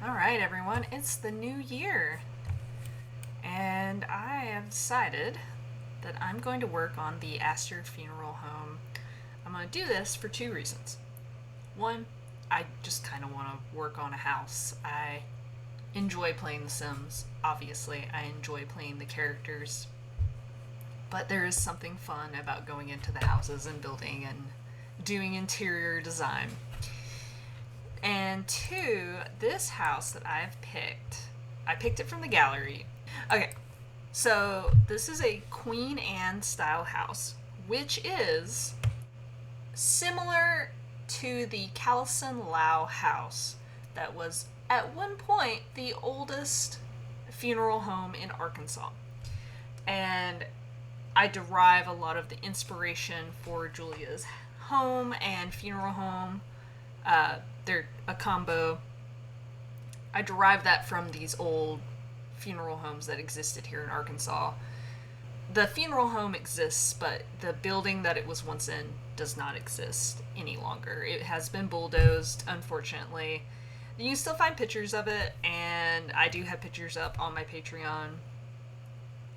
All right, everyone, it's the new year, and I have decided that I'm going to work on the Aster Funeral Home. I'm going to do this for two reasons. One, I just kind of want to work on a house. I enjoy playing The Sims, obviously, I enjoy playing the characters, but there is something fun about going into the houses and building and doing interior design. And two, this house that I picked it from the gallery. Okay, so this is a Queen Anne style house, which is similar to the Callison-Lough house that was at one point the oldest funeral home in Arkansas. And I derive a lot of the inspiration for Julia's home and funeral home. They're a combo. I derive that from these old funeral homes that existed here in Arkansas. The funeral home exists, but the building that it was once in does not exist any longer. It has been bulldozed, unfortunately. You can still find pictures of it, and I do have pictures up on my Patreon,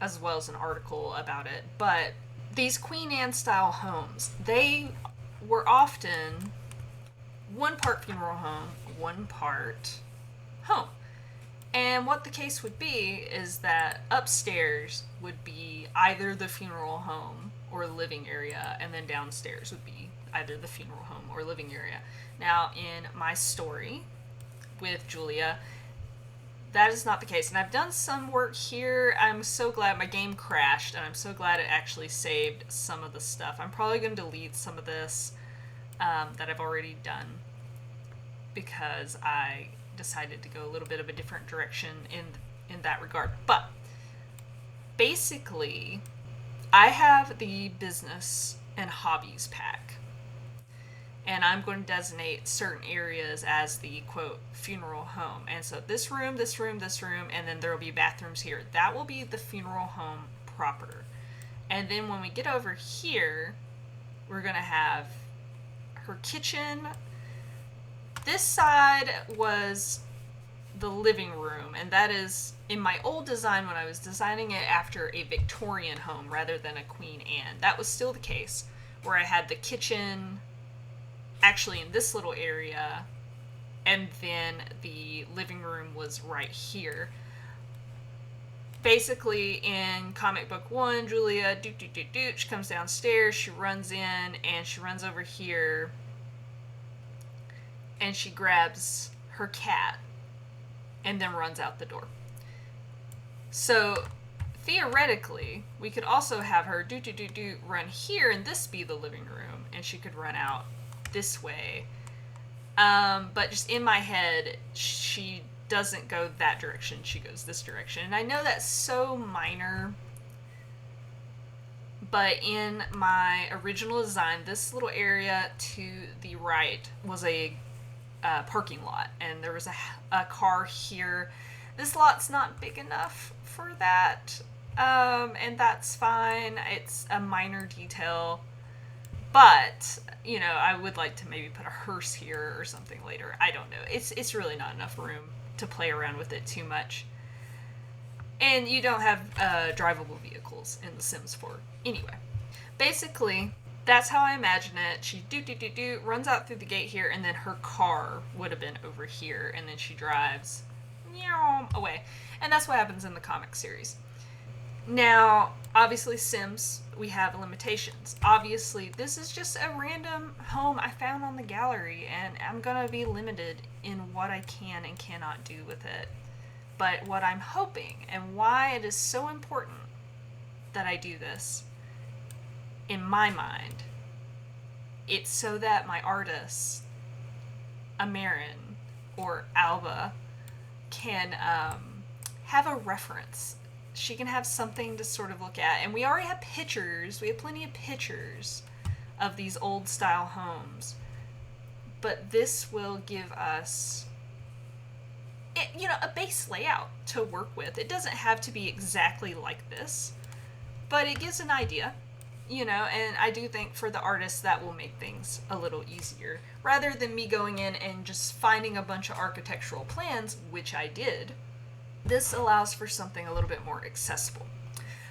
as well as an article about it. But these Queen Anne style homes, they were often one part funeral home, one part home. And what the case would be is that upstairs would be either the funeral home or living area, and then downstairs would be either the funeral home or living area. Now, in my story with Julia, that is not the case. And I've done some work here. I'm so glad my game crashed, and I'm so glad it actually saved some of the stuff. I'm probably going to delete some of this that I've already done because I decided to go a little bit of a different direction in that regard. But basically, I have the business and hobbies pack, and I'm going to designate certain areas as the quote funeral home. And so this room, this room, this room, and then there will be bathrooms here. That will be the funeral home proper. And then when we get over here, we're going to have her kitchen. This side was the living room, and that is in my old design when I was designing it after a Victorian home rather than a Queen Anne. That was still the case, where I had the kitchen actually in this little area, and then the living room was right here. Basically, in comic book one, Julia she comes downstairs, she runs in, and she runs over here, and she grabs her cat and then runs out the door. So theoretically, we could also have her run here, and this be the living room, and she could run out this way. But just in my head, she doesn't go that direction, she goes this direction. And I know that's so minor, but in my original design, this little area to the right was a parking lot, and there was a car here. This lot's not big enough for that, and that's fine. It's a minor detail, but I would like to maybe put a hearse here or something later. I don't know. It's really not enough room to play around with it too much, and you don't have drivable vehicles in The Sims 4 anyway. Basically, that's how I imagine it. She runs out through the gate here, and then her car would have been over here, and then she drives away. And that's what happens in the comic series. Now, obviously, Sims, we have limitations. Obviously, this is just a random home I found on the gallery, and I'm gonna be limited in what I can and cannot do with it. But what I'm hoping, and why it is so important that I do this, in my mind, it's so that my artists, Amarin or Alba, can have a reference she can have something to sort of look at. And we already have pictures. We have plenty of pictures of these old style homes. But this will give us, a base layout to work with. It doesn't have to be exactly like this, but it gives an idea, and I do think for the artists that will make things a little easier. Rather than me going in and just finding a bunch of architectural plans, which I did, this allows for something a little bit more accessible.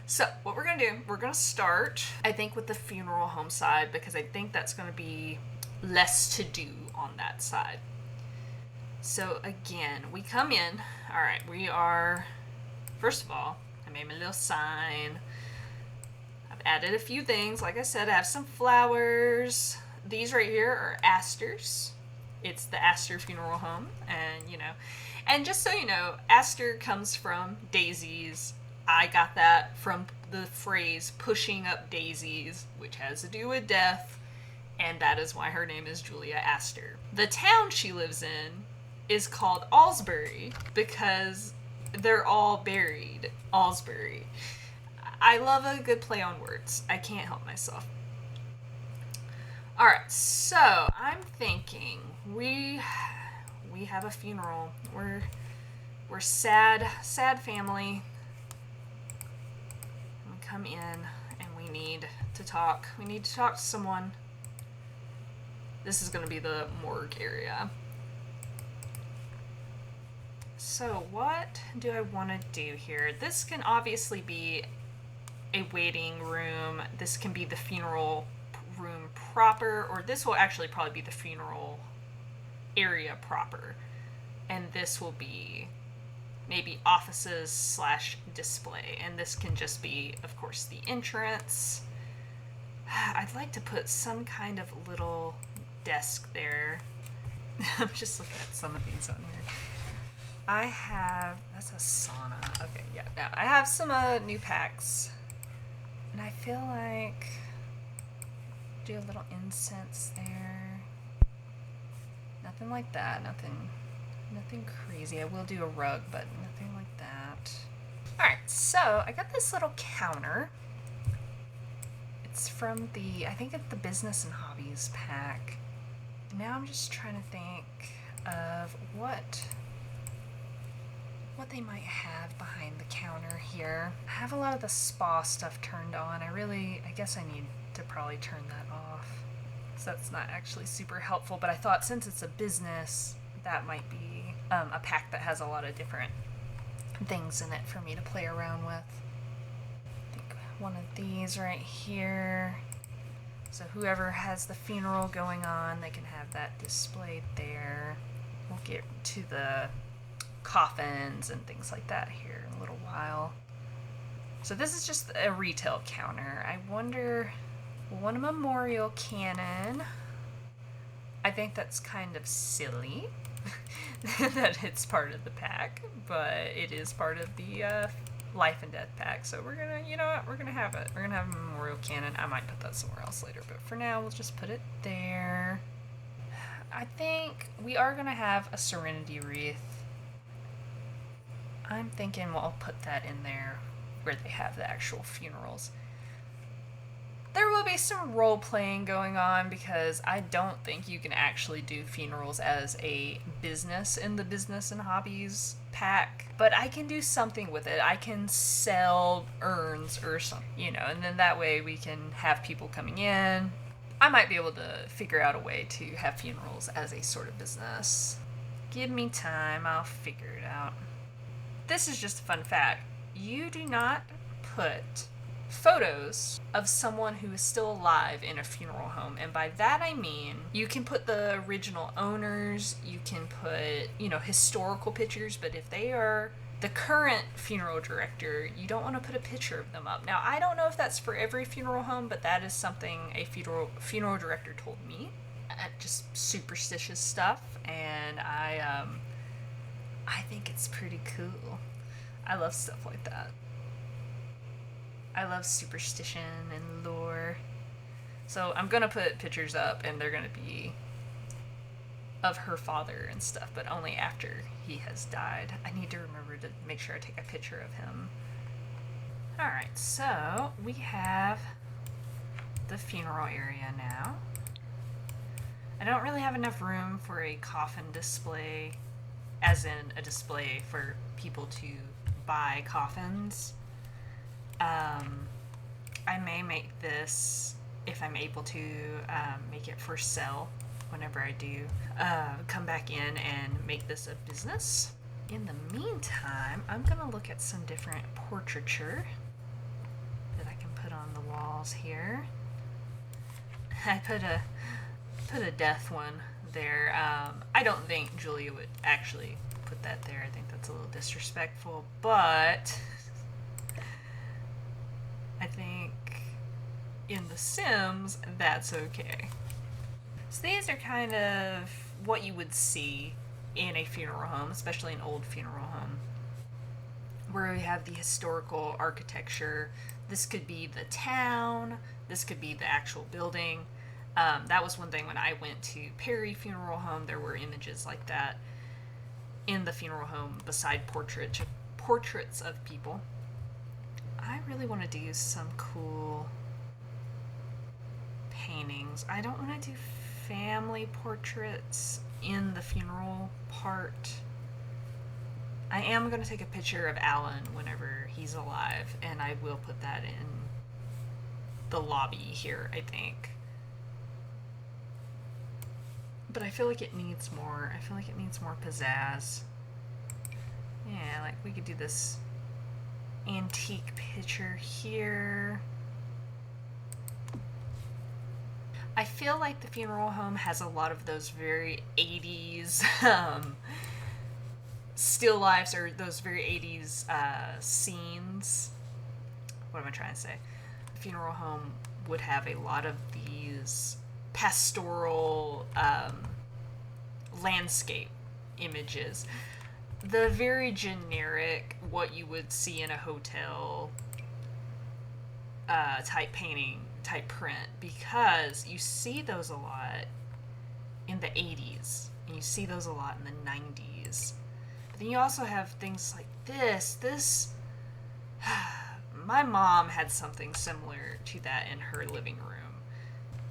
So what we're going to do, we're going to start, I think, with the funeral home side, because I think that's going to be less to do on that side. So again, we come in, all right, we are, first of all, I made my little sign. I've added a few things. Like I said, I have some flowers. These right here are asters. It's the Aster Funeral Home, and just so you know, Aster comes from daisies. I got that from the phrase pushing up daisies, which has to do with death, and that is why her name is Julia Aster. The town she lives in is called Alsbury because they're all buried. Alsbury. I love a good play on words. I can't help myself. Alright, so I'm thinking we have a funeral. We're sad family. We come in and we need to talk. We need to talk to someone. This is going to be the morgue area. So what do I want to do here? This can obviously be a waiting room. This can be the funeral room proper, or this will actually probably be the funeral area proper. And this will be maybe offices / display. And this can just be, of course, the entrance. I'd like to put some kind of little desk there. I'm just looking at some of these on here. That's a sauna. Okay, yeah. Now, I have some new packs. And I feel like do a little incense there. Nothing like that. Nothing crazy. I will do a rug, but nothing like that. Alright, so I got this little counter. It's from I think it's the Business and Hobbies pack. Now I'm just trying to think of what they might have behind the counter here. I have a lot of the spa stuff turned on. I guess I need to probably turn that off. So that's not actually super helpful, but I thought since it's a business, that might be a pack that has a lot of different things in it for me to play around with. I think one of these right here. So whoever has the funeral going on, they can have that displayed there. We'll get to the coffins and things like that here in a little while. So this is just a retail counter. I wonder, one memorial cannon. I think that's kind of silly that it's part of the pack, but it is part of the life and death pack. So we're gonna, we're gonna have it. We're gonna have a memorial cannon. I might put that somewhere else later, but for now we'll just put it there. I think we are gonna have a serenity wreath. I'm thinking I'll put that in there where they have the actual funerals. There will be some role-playing going on because I don't think you can actually do funerals as a business in the Business and Hobbies pack, but I can do something with it. I can sell urns or something, and then that way we can have people coming in. I might be able to figure out a way to have funerals as a sort of business. Give me time, I'll figure it out. This is just a fun fact. You do not put photos of someone who is still alive in a funeral home, and by that I mean you can put the original owners, you can put historical pictures, but if they are the current funeral director, you don't want to put a picture of them up. Now I don't know if that's for every funeral home, but that is something a funeral director told me. Just superstitious stuff, and I think it's pretty cool. I love stuff like that. I love superstition and lore. So I'm gonna put pictures up, and they're gonna be of her father and stuff, but only after he has died. I need to remember to make sure I take a picture of him Alright, so we have the funeral area now. I don't really have enough room for a coffin display, as in a display for people to buy coffins. I may make this, if I'm able to, make it for sale whenever I do come back in and make this a business. In the meantime, I'm going to look at some different portraiture that I can put on the walls here. I put a death one there. I don't think Julia would actually put that there. I think that's a little disrespectful, but I think in The Sims, that's okay. So these are kind of what you would see in a funeral home, especially an old funeral home, where we have the historical architecture. This could be the town, this could be the actual building. That was one thing when I went to Perry Funeral Home, there were images like that in the funeral home beside portraits of people. I really want to do some cool paintings. I don't want to do family portraits in the funeral part. I am going to take a picture of Alan whenever he's alive, and I will put that in the lobby here, I think. But I feel like it needs more. I feel like it needs more pizzazz. Yeah, like we could do this antique picture here. I feel like the funeral home has a lot of those very 80s still lifes, or those very 80s scenes. What am I trying to say? The funeral home would have a lot of these pastoral landscape images. The very generic, what you would see in a hotel type painting, type print, because you see those a lot in the 80s, and you see those a lot in the 90s. But then you also have things like this. My mom had something similar to that in her living room.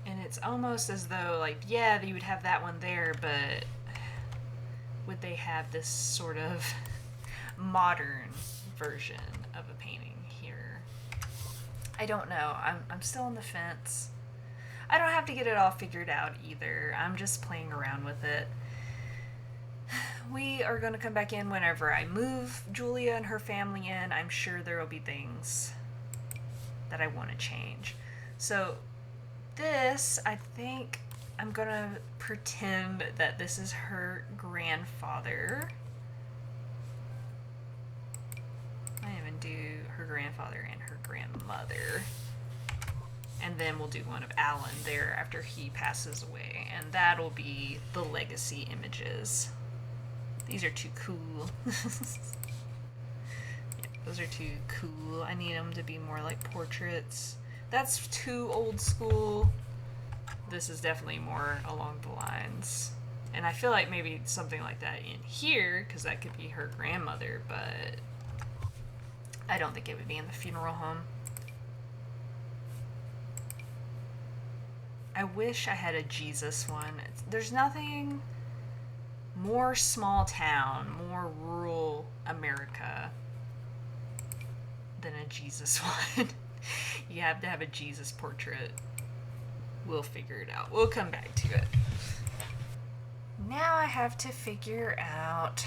And it's almost as though, like, yeah, you would have that one there, but would they have this sort of modern version of a painting here? I don't know. I'm still on the fence. I don't have to get it all figured out either. I'm just playing around with it. We are going to come back in whenever I move Julia and her family in. I'm sure there will be things that I want to change. So this, I think I'm going to pretend that this is her grandfather. I even do her grandfather and her grandmother. And then we'll do one of Alan there after he passes away. And that'll be the legacy images. These are too cool. Yeah, those are too cool. I need them to be more like portraits. That's too old school. This is definitely more along the lines. And I feel like maybe something like that in here, because that could be her grandmother, but I don't think it would be in the funeral home. I wish I had a Jesus one. There's nothing more small town, more rural America than a Jesus one. You have to have a Jesus portrait. We'll figure it out. We'll come back to it. Now I have to figure out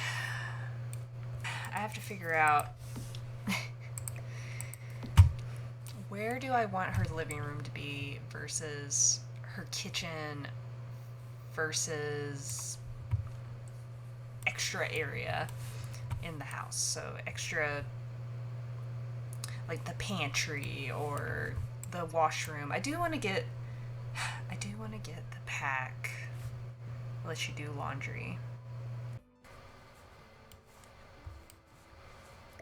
where do I want her living room to be versus her kitchen versus extra area in the house. So extra, like the pantry or the washroom. I do want to get the pack. Let you do laundry.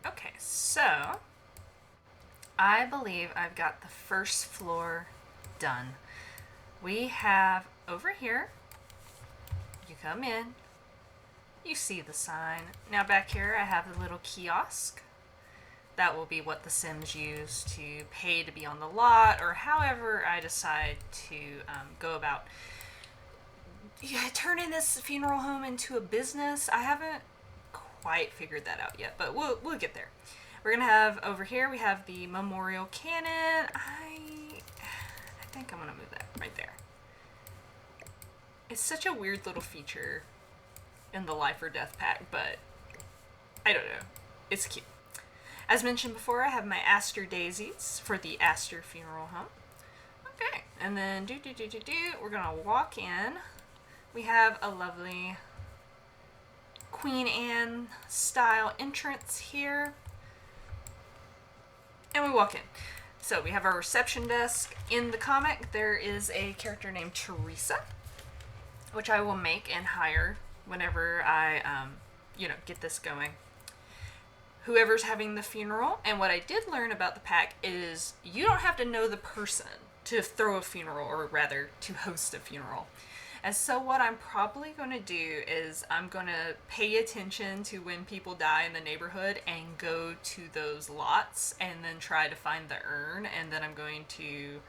Okay, so I believe I've got the first floor done. We have over here, you come in, you see the sign. Now back here I have the little kiosk that will be what the Sims use to pay to be on the lot, or however I decide to go about turning this funeral home into a business. I haven't quite figured that out yet, but we'll get there. We're gonna have over here, we have the memorial cannon. I think I'm gonna move that right there. It's such a weird little feature in the life or death pack, but I don't know. It's cute. As mentioned before, I have my Aster daisies for the Aster Funeral Home. Okay, and then we're gonna walk in. We have a lovely Queen Anne style entrance here. And we walk in. So we have our reception desk. In the comic, there is a character named Teresa, which I will make and hire whenever I, get this going. Whoever's having the funeral, and what I did learn about the pack is you don't have to know the person to throw a funeral, or rather, to host a funeral. And so what I'm probably going to do is I'm going to pay attention to when people die in the neighborhood and go to those lots and then try to find the urn, and then I'm going to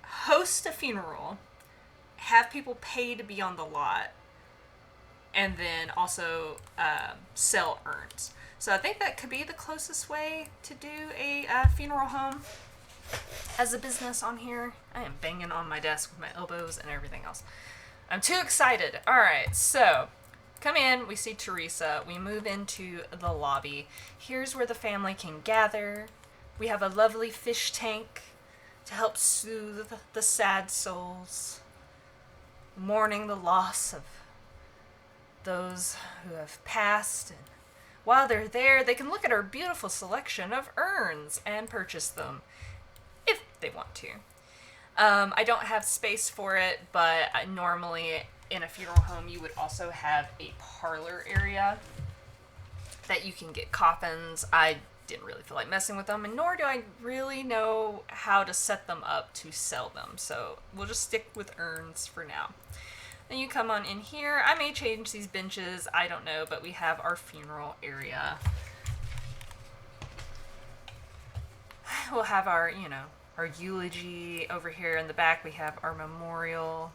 host a funeral, have people pay to be on the lot, and then also sell urns. So I think that could be the closest way to do a funeral home as a business on here. I am banging on my desk with my elbows and everything else. I'm too excited. All right, so come in. We see Teresa. We move into the lobby. Here's where the family can gather. We have a lovely fish tank to help soothe the sad souls, mourning the loss of those who have passed. And while they're there, they can look at our beautiful selection of urns and purchase them if they want to. I don't have space for it, but normally in a funeral home you would also have a parlor area that you can get coffins. I didn't really feel like messing with them, and nor do I really know how to set them up to sell them, so we'll just stick with urns for now. Then you come on in here. I may change these benches, I don't know, but we have our funeral area. We'll have our, our eulogy over here in the back. We have our memorial,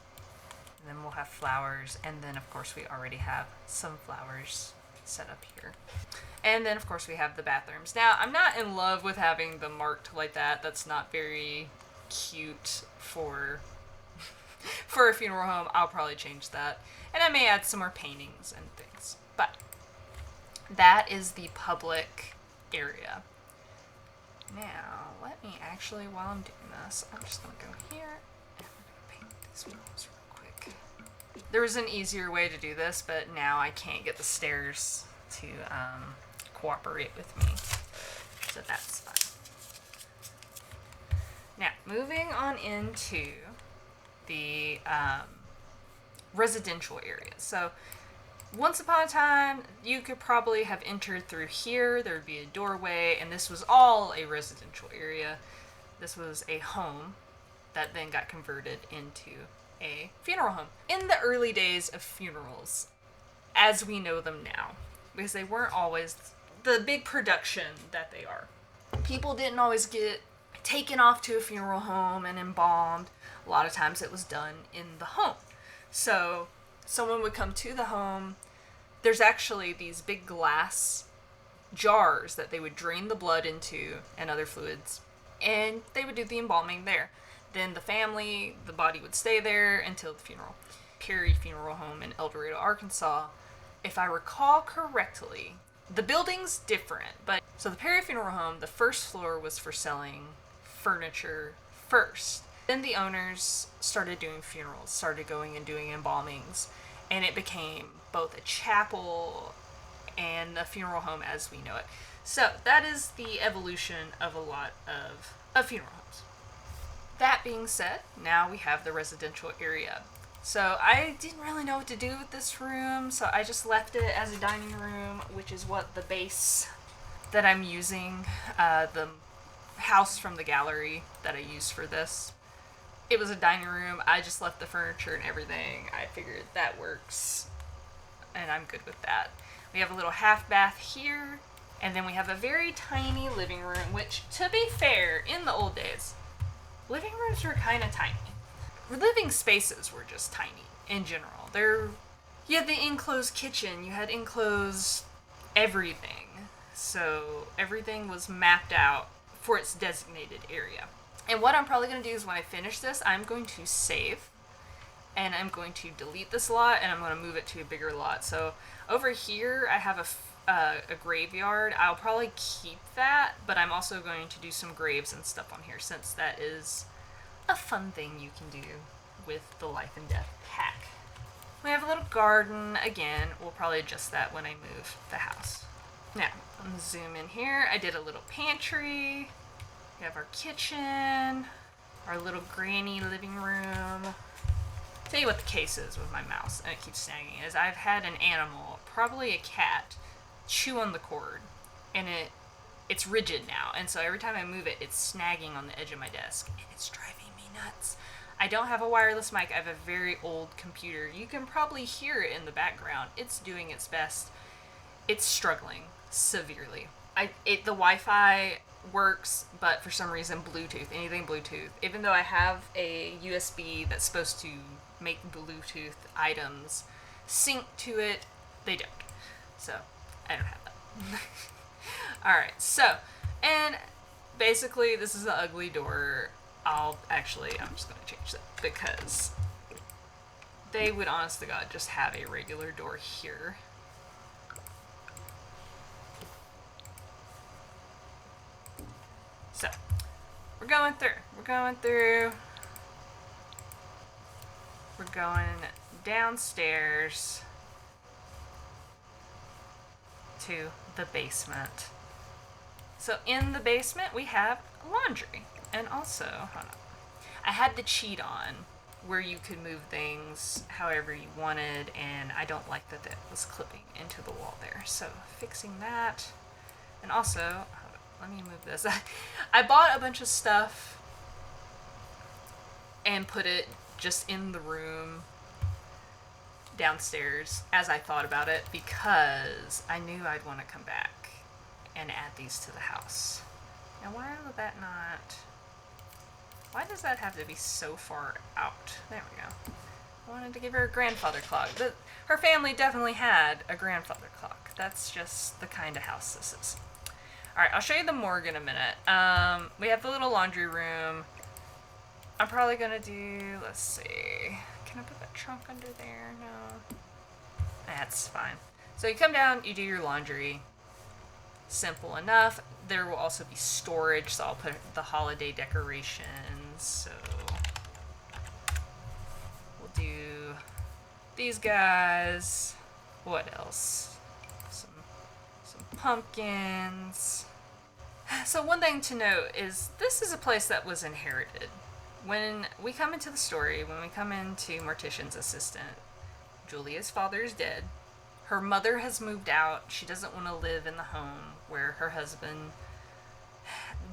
and then we'll have flowers, and then of course we already have some flowers set up here. And then of course we have the bathrooms. Now, I'm not in love with having them marked like that. That's not very cute for a funeral home. I'll probably change that. And I may add some more paintings and things. But that is the public area. Now, let me actually, while I'm doing this, I'm just going to go here and we're going to paint these walls real quick. There was an easier way to do this, but now I can't get the stairs to cooperate with me. So that's fine. Now, moving on into the residential area. So once upon a time, you could probably have entered through here. There would be a doorway, and this was all a residential area. This was a home that then got converted into a funeral home. In the early days of funerals, as we know them now, because they weren't always the big production that they are. People didn't always get taken off to a funeral home and embalmed. A lot of times it was done in the home. So someone would come to the home. There's actually these big glass jars that they would drain the blood into and other fluids, and they would do the embalming there. Then the family, the body would stay there until the funeral. Perry Funeral Home in El Dorado, Arkansas, if I recall correctly, the building's different, but so the Perry Funeral Home, the first floor was for selling furniture first. Then the owners started doing funerals, started going and doing embalmings, and it became both a chapel and a funeral home as we know it. So that is the evolution of a lot of funeral homes. That being said, now we have the residential area. So I didn't really know what to do with this room, so I just left it as a dining room, which is what the base that I'm using, the house from the gallery that I used for this. It was a dining room. I just left the furniture and everything. I figured that works, and I'm good with that. We have a little half bath here. And then we have a very tiny living room, which, to be fair, in the old days, living rooms were kind of tiny. Living spaces were just tiny in general. You had the enclosed kitchen, you had enclosed everything. So everything was mapped out for its designated area. And what I'm probably going to do is when I finish this, I'm going to save. And I'm going to delete this lot and I'm going to move it to a bigger lot. So over here I have a graveyard. I'll probably keep that, but I'm also going to do some graves and stuff on here since that is a fun thing you can do with the life and death pack. We have a little garden. Again, we'll probably adjust that when I move the house. Now, I'm going to zoom in here. I did a little pantry. We have our kitchen, our little granny living room. Tell you what the case is with my mouse, and it keeps snagging, is I've had an animal, probably a cat, chew on the cord, and it's rigid now, and so every time I move it, it's snagging on the edge of my desk, and it's driving me nuts. I don't have a wireless mic. I have a very old computer. You can probably hear it in the background. It's doing its best. It's struggling severely. The Wi-Fi works, but for some reason Bluetooth, anything Bluetooth, even though I have a USB that's supposed to make Bluetooth items sync to it, they don't. So I don't have that. Alright, so, and basically this is an ugly door. I'm just going to change that because they would, honest to God, just have a regular door here. So, we're going downstairs to the basement. So in the basement we have laundry. And also, hold on, I had the cheat on where you could move things however you wanted, and I don't like that was clipping into the wall there. So fixing that. And also, hold on, let me move this. I bought a bunch of stuff and put it just in the room downstairs as I thought about it because I knew I'd want to come back and add these to the house. Now why does that have to be so far out? There we go. I wanted to give her a grandfather clock. Her family definitely had a grandfather clock. That's just the kind of house this is. Alright, I'll show you the morgue in a minute. We have the little laundry room. I'm probably gonna do, let's see, can I put that trunk under there? No. That's fine. So you come down, you do your laundry. Simple enough. There will also be storage, so I'll put the holiday decorations. So we'll do these guys. What else? Some pumpkins. So one thing to note is this is a place that was inherited. When we come into the story, when we come into Mortician's assistant, Julia's father is dead. Her mother has moved out. She doesn't want to live in the home where her husband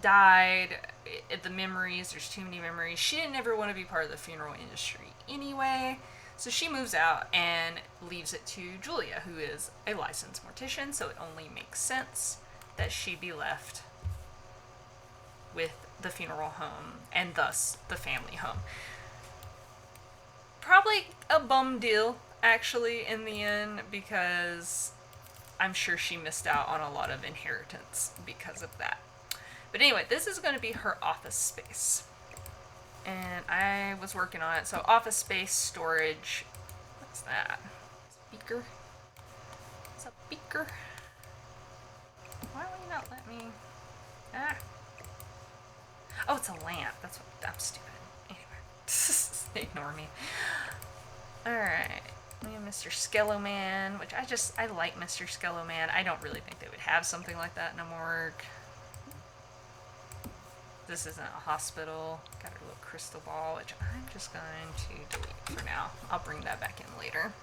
died. The memories, there's too many memories. She didn't ever want to be part of the funeral industry anyway. So she moves out and leaves it to Julia, who is a licensed mortician, so it only makes sense that she be left with the funeral home and thus the family home. Probably a bum deal, actually, in the end, because I'm sure she missed out on a lot of inheritance because of that. But anyway, this is going to be her office space. And I was working on it. So office space, storage. What's that? Beaker? What's a beaker? Why will you not let me? Ah. Oh, it's a lamp. That's what. I'm stupid. Anyway. Ignore me. Alright. We have Mr. Skello-Man, which I like Mr. Skello-Man. I don't really think they would have something like that in a morgue. This isn't a hospital. Got her little crystal ball, which I'm just going to delete for now. I'll bring that back in later.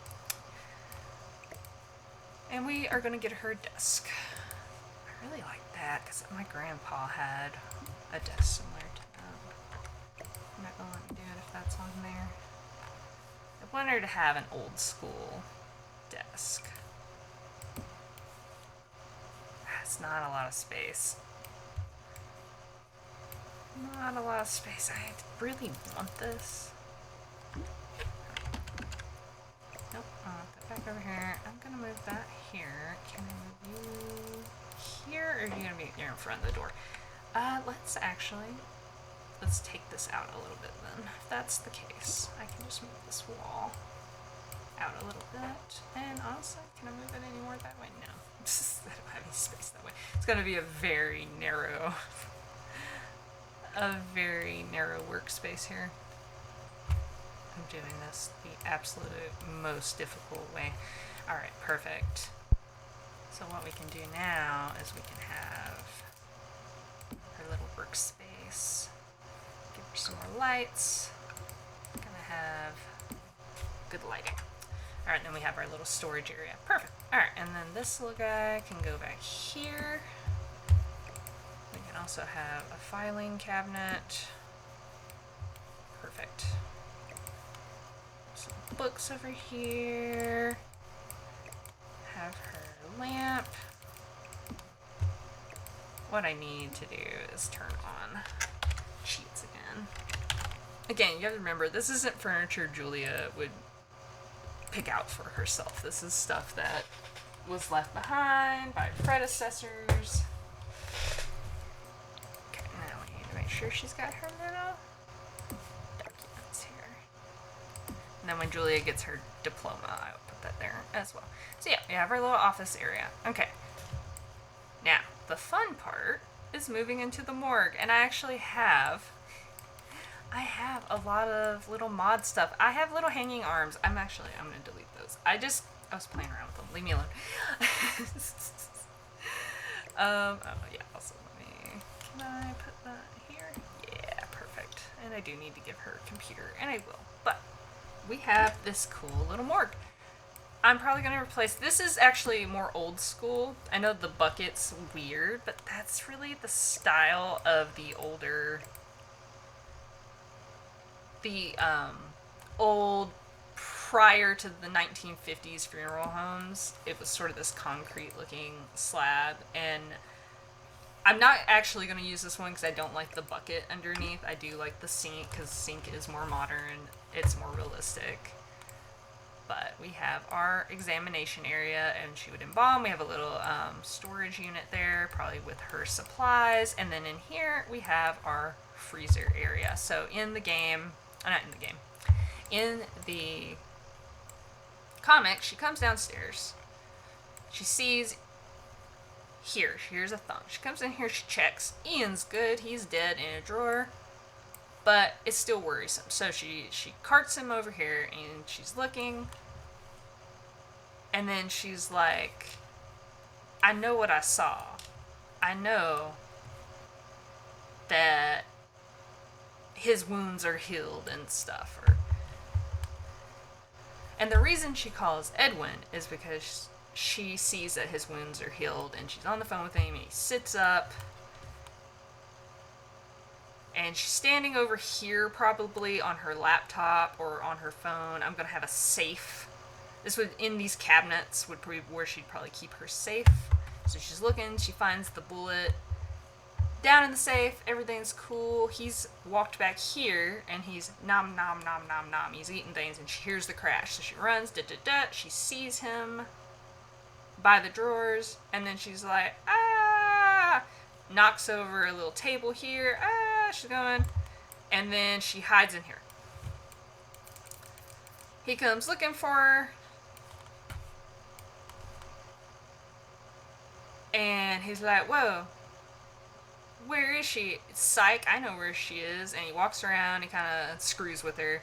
And we are going to get her a desk. I really like that because my grandpa had a desk similar to that. I'm not going to let me do it if that's on there. I want her to have an old school desk. It's not a lot of space. Not a lot of space. I really want this. Nope, I want that back over here. I'm gonna move that here. Can I move you here, or are you gonna be in front of the door? Let's take this out a little bit then. If that's the case, I can just move this wall out a little bit. And honestly, can I move it any more that way? No. I don't have any space that way. It's gonna be a very narrow workspace here. I'm doing this the absolute most difficult way. Alright, perfect. So what we can do now is we can have our little workspace. Give her some more lights. Gonna have good lighting. Alright, then we have our little storage area. Perfect. Alright, and then this little guy can go back here. We can also have a filing cabinet. Perfect. Some books over here. Have her lamp. What I need to do is turn on sheets again. Again, you have to remember, this isn't furniture Julia would pick out for herself. This is stuff that was left behind by predecessors. Okay, now we need to make sure she's got her little documents here. And then when Julia gets her diploma, I'll put that there as well. So yeah, we have our little office area. Okay. Now, the fun part is moving into the morgue, and I actually have a lot of little mod stuff. I have little hanging arms. I'm gonna delete those. I was playing around with them. Leave me alone. Yeah, also can I put that here? Yeah, perfect. And I do need to give her a computer, and I will. But we have this cool little morgue. I'm probably going to replace... This is actually more old school. I know the bucket's weird, but that's really the style of the older... The old, prior to the 1950s funeral homes. It was sort of this concrete-looking slab, and I'm not actually going to use this one because I don't like the bucket underneath. I do like the sink because the sink is more modern. It's more realistic. But we have our examination area, and she would embalm. We have a little storage unit there, probably with her supplies. And then in here, we have our freezer area. So in the game, in the comic, she comes downstairs. She sees here, here's a thumb. She comes in here, she checks. Ian's good, he's dead in a drawer. But it's still worrisome. So she carts him over here, and she's looking. And then she's like, I know what I saw. I know that his wounds are healed and stuff. And the reason she calls Edwin is because she sees that his wounds are healed, and she's on the phone with him, and he sits up. And she's standing over here, probably on her laptop or on her phone. I'm going to have a safe. This would, in these cabinets, would be where she'd probably keep her safe. So she's looking, she finds the bullet. Down in the safe, everything's cool. He's walked back here, and he's nom nom nom nom nom. He's eating things, and she hears the crash. So she runs, she sees him by the drawers, and then she's like, ah! Knocks over a little table here, ah! She's going, and then she hides in here. He comes looking for her, and he's like, whoa, where is she? Psych, I know where she is. And he walks around, he kind of screws with her,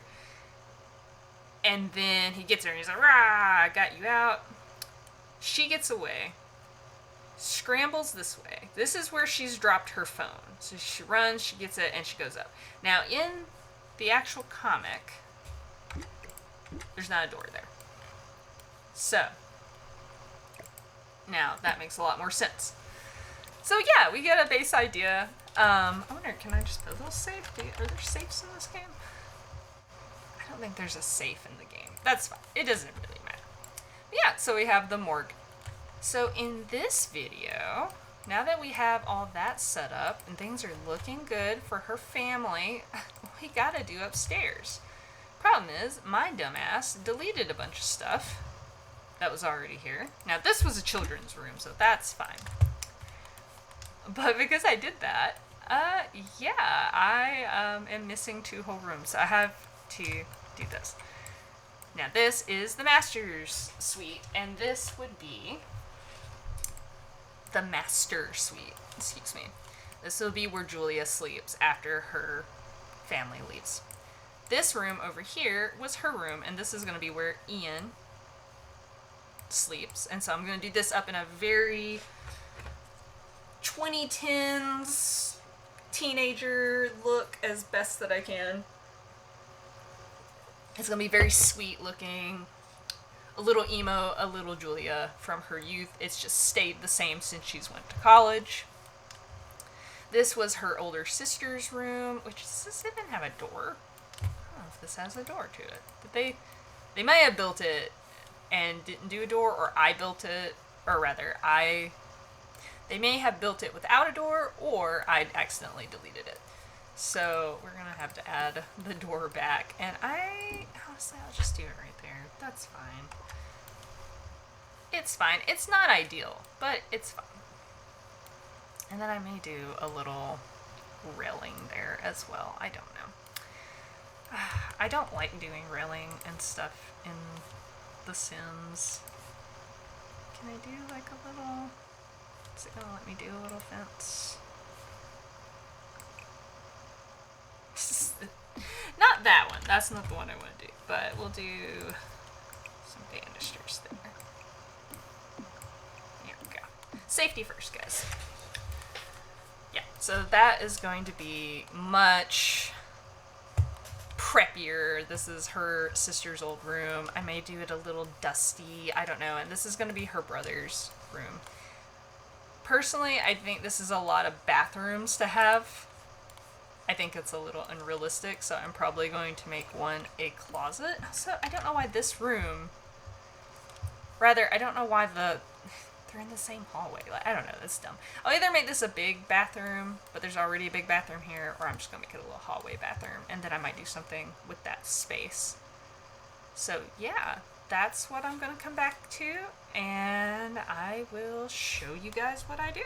and then he gets her, and he's like, rah, I got you out. She gets away, scrambles this way. This is where she's dropped her phone. So she runs, she gets it, and she goes up. Now, in the actual comic, there's not a door there. So, now that makes a lot more sense. So yeah, we get a base idea. I wonder, can I just put a little safe? Are there safes in this game? I don't think there's a safe in the game. That's fine. It doesn't really matter. But yeah, so we have the morgue. So in this video, now that we have all that set up and things are looking good for her family, we gotta do upstairs. Problem is, my dumbass deleted a bunch of stuff that was already here. Now, this was a children's room, so that's fine. But because I did that, yeah, I am missing 2 whole rooms. So I have to do this. Now, this is the master's suite, and this would be the master suite. Excuse me. This will be where Julia sleeps after her family leaves. This room over here was her room, and this is going to be where Ian sleeps. And so I'm going to do this up in a very 2010s teenager look as best that I can. It's going to be very sweet looking. A little emo, a little Julia from her youth. It's just stayed the same since she's went to college. This was her older sister's room, which does this even have a door? I don't know if this has a door to it. But they might have built it and didn't do a door, or I built it, or rather, they may have built it without a door, or I'd accidentally deleted it. So we're gonna have to add the door back, and honestly, I'll just do it right there. That's fine. It's fine. It's not ideal, but it's fine. And then I may do a little railing there as well. I don't know. I don't like doing railing and stuff in The Sims. Can I do like a little... Is it gonna let me do a little fence? Not that one. That's not the one I want to do. But we'll do some banisters there. Here we go. Safety first, guys. Yeah, so that is going to be much preppier. This is her sister's old room. I may do it a little dusty. I don't know. And this is going to be her brother's room. Personally, I think this is a lot of bathrooms to have. I think it's a little unrealistic, so I'm probably going to make one a closet. So I don't know why this room... Rather, I don't know why they're in the same hallway. Like, I don't know, that's dumb. I'll either make this a big bathroom, but there's already a big bathroom here, or I'm just going to make it a little hallway bathroom, and then I might do something with that space. So yeah, that's what I'm going to come back to, and I will show you guys what I do.